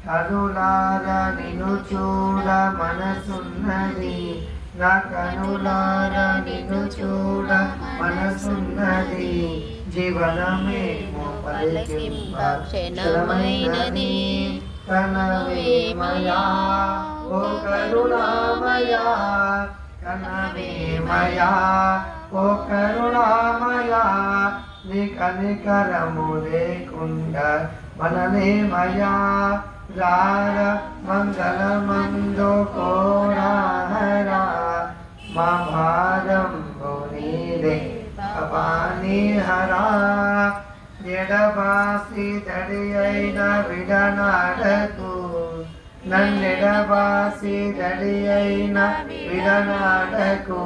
కనులార నిన్ను చూడ మనసున్నది, నా కనులార నిన్ను చూడ మనసున్నది. జీవనమేమో పలికింప క్షణమైనది, కనవేమయా ఓ కరుణామయా, కనవేమయా ఓ కరుణామయా. నీ కనికరము లేకుండా మనలేమయా. రార మంగళమందు కోరాహరా, మా భారంబు నీదే భవానీ హరా. ఎడబాసి తడి అయిన విడనాడకు, నన్నెడబాసి తడి అయిన విడనాడకు.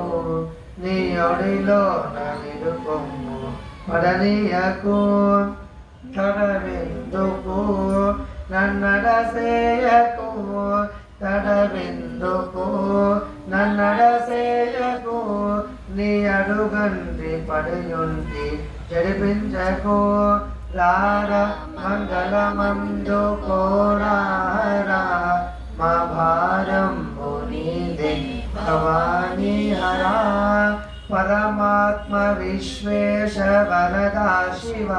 నీ ఒడిలో నిలుపొమ్ము పడనీయకు, తడవెందుకు నన్నడసేయకు, తడవెందుకు నన్నడసేయకు. నీ అడుగంటి పడియుంటి చెడిపించకు, రార మంగళమందు కోరారా, మా భారంబు నీదే భవానీ హరా. పరమాత్మ విశ్వేశ వరదా శివ,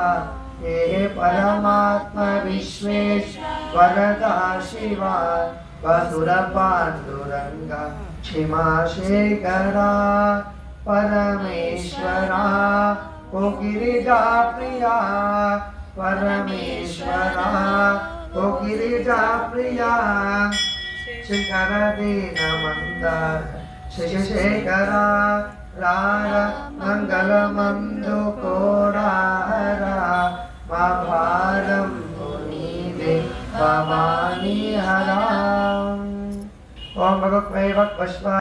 హే పరమాత్మ విశ్వేశ వరదా శివ. వసుర పాండురంగ క్షిమాశేఖర, పరమేశ్వర ఓ గిరిజా ప్రియా, పరమేశ్వర ఓ గిరిజా ప్రియా. శిఖర దీన మందార శశిశేఖర, రార మంగళమందు కోరారా, మా భారంబు నీదే భవానీ హరా. ఓం భగవత్వై వక్వశ్వ